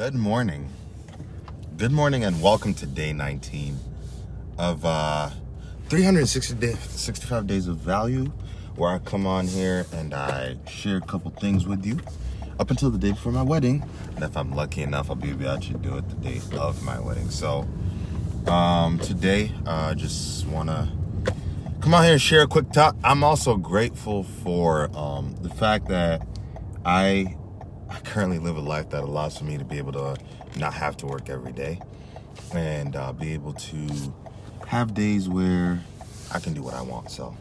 Good morning. Good morning and welcome to day 19 of 365 days of value, where I come on here and I share a couple things with you up until the day before my wedding. And if I'm lucky enough, I'll be able to do it the day of my wedding. So today, I just want to come out here and share a quick talk. I'm also grateful for the fact that I currently live a life that allows for me to be able to not have to work every day and be able to have days where I can do what I want. So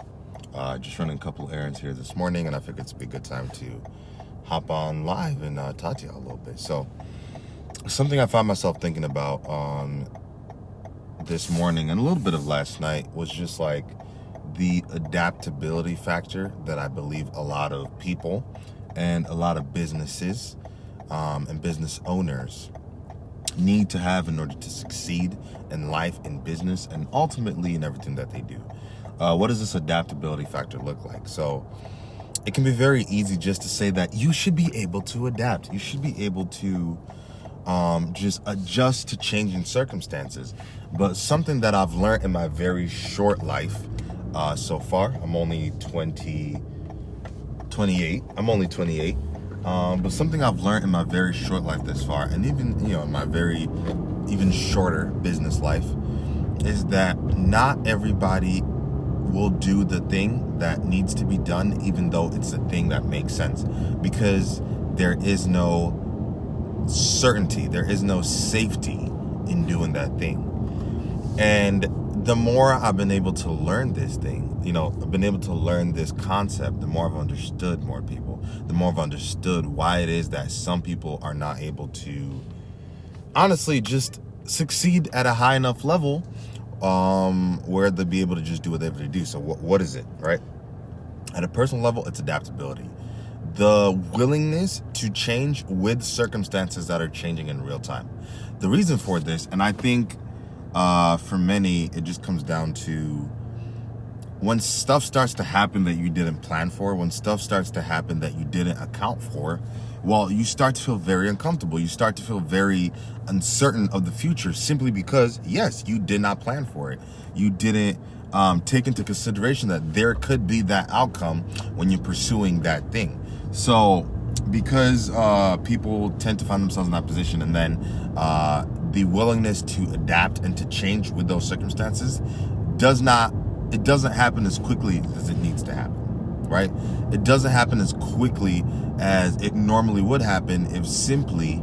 just running a couple errands here this morning, and I figured it's be a good time to hop on live and talk to y'all a little bit. So something I found myself thinking about this morning and a little bit of last night was just like the adaptability factor that I believe a lot of people and a lot of businesses and business owners need to have in order to succeed in life, in business, and ultimately in everything that they do. What does this adaptability factor look like? So it can be very easy just to say that you should be able to adapt. You should be able to just adjust to changing circumstances. But something that I've learned in my very short life so far, I'm only 28. I'm only 28. But something I've learned in my very short life this far, and even, in my very even shorter business life, is that not everybody will do the thing that needs to be done, even though it's the thing that makes sense, because there is no certainty, there is no safety in doing that thing. And the more I've been able to learn this thing, I've been able to learn this concept, the more I've understood more people, the more I've understood why it is that some people are not able to honestly just succeed at a high enough level where they'll be able to just do whatever they do. So what is it, right? At a personal level, it's adaptability. The willingness to change with circumstances that are changing in real time. The reason for this, and I think for many, it just comes down to when stuff starts to happen that you didn't plan for, when stuff starts to happen that you didn't account for, well, you start to feel very uncomfortable. You start to feel very uncertain of the future simply because, yes, you did not plan for it. You didn't take into consideration that there could be that outcome when you're pursuing that thing. So because people tend to find themselves in that position, and then the willingness to adapt and to change with those circumstances doesn't happen as quickly as it needs to happen, right? It doesn't happen as quickly as it normally would happen if simply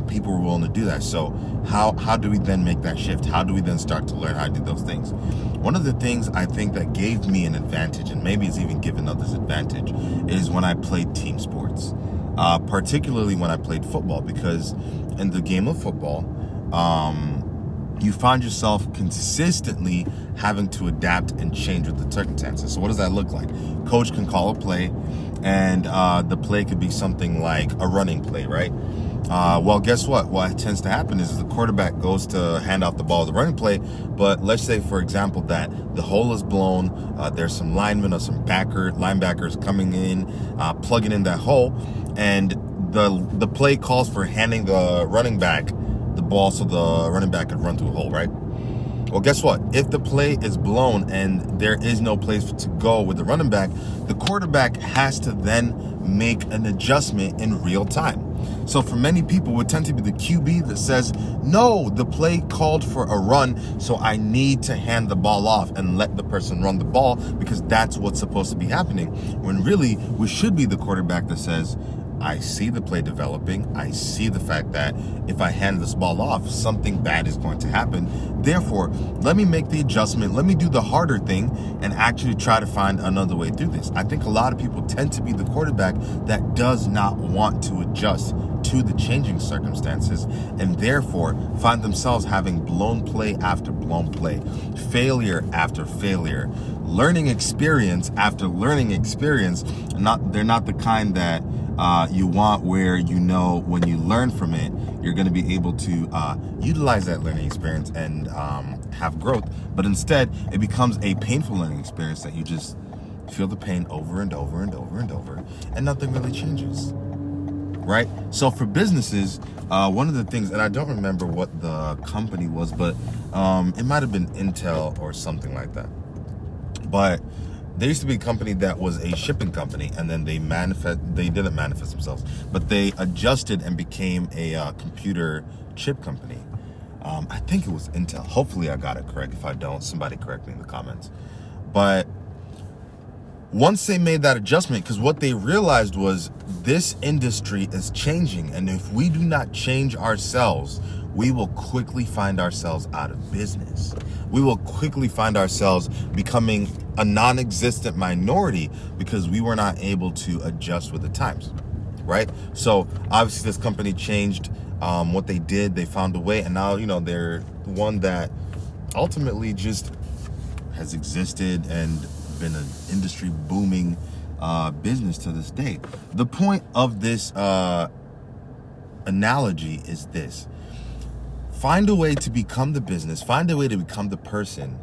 people were willing to do that. So how do we then make that shift? How do we then start to learn how to do those things? One of the things I think that gave me an advantage, and maybe it's even given others advantage, is when I played team sports, particularly when I played football, because in the game of football, you find yourself consistently having to adapt and change with the circumstances. So what does that look like? Coach can call a play, and the play could be something like a running play, right? Well, guess what? What tends to happen is the quarterback goes to hand off the ball to the running play, but let's say, for example, that the hole is blown. There's some linemen or some linebackers coming in, plugging in that hole, and the play calls for handing the running back the ball so the running back could run through a hole, right? Well, guess what? If the play is blown and there is no place to go with the running back, the quarterback has to then make an adjustment in real time. So for many people, it would tend to be the QB that says, no, the play called for a run, so I need to hand the ball off and let the person run the ball because that's what's supposed to be happening. When really, we should be the quarterback that says, I see the play developing. I see the fact that if I hand this ball off, something bad is going to happen. Therefore, let me make the adjustment. Let me do the harder thing and actually try to find another way through this. I think a lot of people tend to be the quarterback that does not want to adjust to the changing circumstances, and therefore find themselves having blown play after blown play, failure after failure, learning experience after learning experience. They're not the kind that you want, where when you learn from it, you're going to be able to utilize that learning experience and have growth. But instead, it becomes a painful learning experience that you just feel the pain over and over and over and over, and nothing really changes. Right? So for businesses, One of the things, and I don't remember what the company was, but it might have been Intel or something like that. But there used to be a company that was a shipping company, and then they didn't manifest themselves, but they adjusted and became a computer chip company. I think it was Intel. Hopefully I got it correct. If I don't, somebody correct me in the comments. But once they made that adjustment, because what they realized was this industry is changing, and if we do not change ourselves, we will quickly find ourselves out of business. We will quickly find ourselves becoming a non-existent minority because we were not able to adjust with the times, right? So obviously this company changed what they did. They found a way, and now, they're one that ultimately just has existed and been an industry booming business to this day. The point of this analogy is this: find a way to become the business, find a way to become the person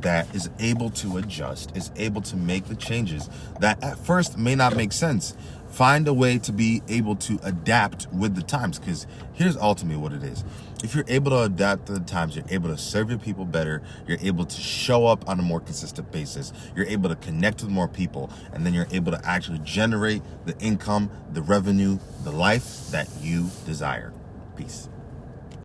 that is able to adjust, is able to make the changes that at first may not make sense. Find a way to be able to adapt with the times, because here's ultimately what it is. If you're able to adapt to the times, you're able to serve your people better, you're able to show up on a more consistent basis, you're able to connect with more people, and then you're able to actually generate the income, the revenue, the life that you desire. Peace.